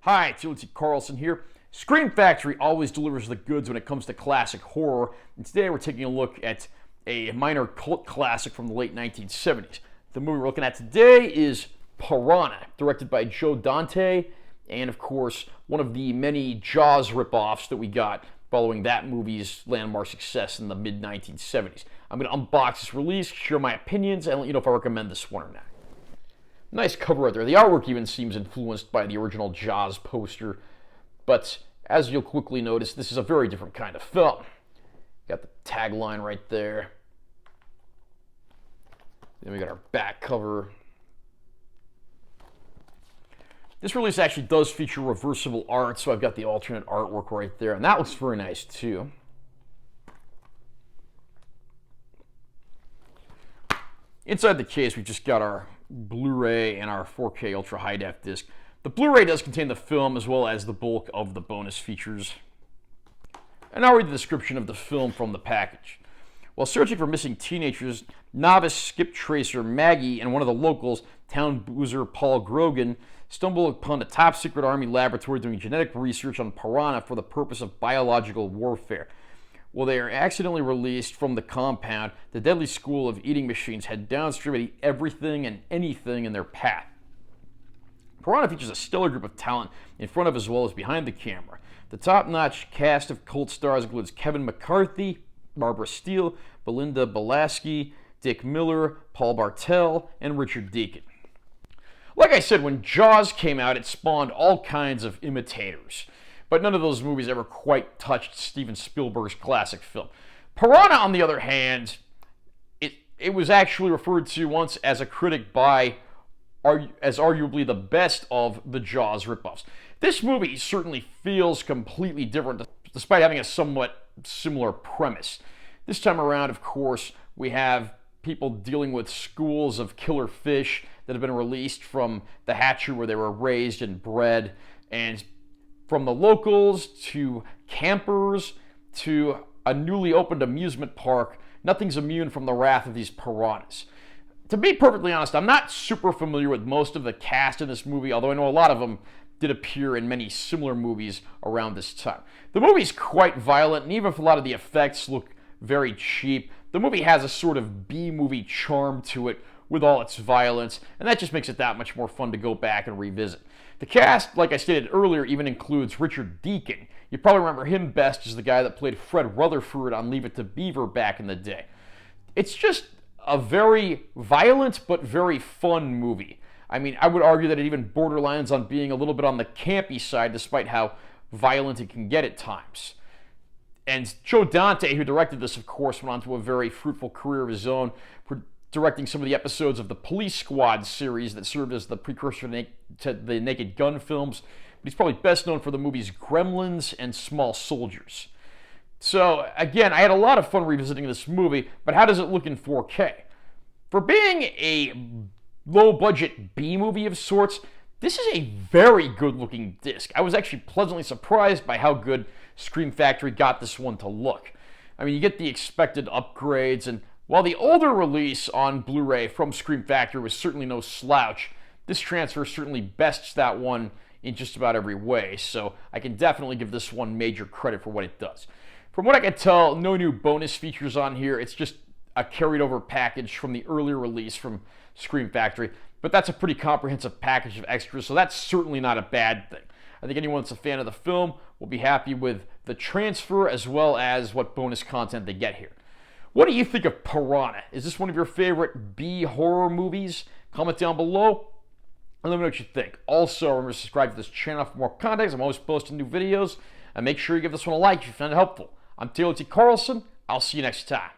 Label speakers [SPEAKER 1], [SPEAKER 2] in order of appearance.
[SPEAKER 1] Hi, it's UHD Carlson here. Scream Factory always delivers the goods when it comes to classic horror, and today we're taking a look at a minor cult classic from the late 1970s. The movie we're looking at today is Piranha, directed by Joe Dante, and of course, one of the many Jaws ripoffs that we got following that movie's landmark success in the mid-1970s. I'm going to unbox this release, share my opinions, and let you know if I recommend this one or not. Nice cover right there. The artwork even seems influenced by the original Jaws poster, but as you'll quickly notice, this is a very different kind of film. Got the tagline right there. Then we got our back cover. This release actually does feature reversible art, so I've got the alternate artwork right there, and that looks very nice too. Inside the case, we've just got our Blu-ray and our 4K Ultra High Def disc. The Blu-ray does contain the film as well as the bulk of the bonus features. And I'll read the description of the film from the package. While searching for missing teenagers, novice skip tracer Maggie and one of the locals, town boozer Paul Grogan, stumble upon a top-secret Army laboratory doing genetic research on piranha for the purpose of biological warfare. While they are accidentally released from the compound, the deadly school of eating machines head downstream and eat everything and anything in their path. Piranha features a stellar group of talent in front of as well as behind the camera. The top-notch cast of cult stars includes Kevin McCarthy, Barbara Steele, Belinda Balaski, Dick Miller, Paul Bartel, and Richard Deacon. Like I said, when Jaws came out, it spawned all kinds of imitators. But none of those movies ever quite touched Steven Spielberg's classic film. Piranha, on the other hand, it was actually referred to once as a critic as arguably the best of the Jaws ripoffs. This movie certainly feels completely different, despite having a somewhat similar premise. This time around, of course, we have people dealing with schools of killer fish that have been released from the hatchery where they were raised and bred, and from the locals to campers to a newly opened amusement park, nothing's immune from the wrath of these piranhas. To be perfectly honest, I'm not super familiar with most of the cast in this movie, although I know a lot of them did appear in many similar movies around this time. The movie's quite violent, and even if a lot of the effects look very cheap, the movie has a sort of B-movie charm to it with all its violence, and that just makes it that much more fun to go back and revisit. The cast, like I stated earlier, even includes Richard Deacon. You probably remember him best as the guy that played Fred Rutherford on Leave It to Beaver back in the day. It's just a very violent but very fun movie. I mean, I would argue that it even borderlines on being a little bit on the campy side, despite how violent it can get at times. And Joe Dante, who directed this, of course, went on to a very fruitful career of his own, directing some of the episodes of the Police Squad series that served as the precursor to the Naked Gun films. But he's probably best known for the movies Gremlins and Small Soldiers. So, again, I had a lot of fun revisiting this movie, but how does it look in 4K? For being a low-budget B-movie of sorts, this is a very good-looking disc. I was actually pleasantly surprised by how good Scream Factory got this one to look. I mean, you get the expected upgrades, and while the older release on Blu-ray from Scream Factory was certainly no slouch, this transfer certainly bests that one in just about every way, so I can definitely give this one major credit for what it does. From what I can tell, no new bonus features on here. It's just a carried over package from the earlier release from Scream Factory, but that's a pretty comprehensive package of extras, so that's certainly not a bad thing. I think anyone that's a fan of the film will be happy with the transfer as well as what bonus content they get here. What do you think of Piranha? Is this one of your favorite B horror movies? Comment down below and let me know what you think. Also, remember to subscribe to this channel for more content. I'm always posting new videos. And make sure you give this one a like if you found it helpful. I'm UHD Carlson. I'll see you next time.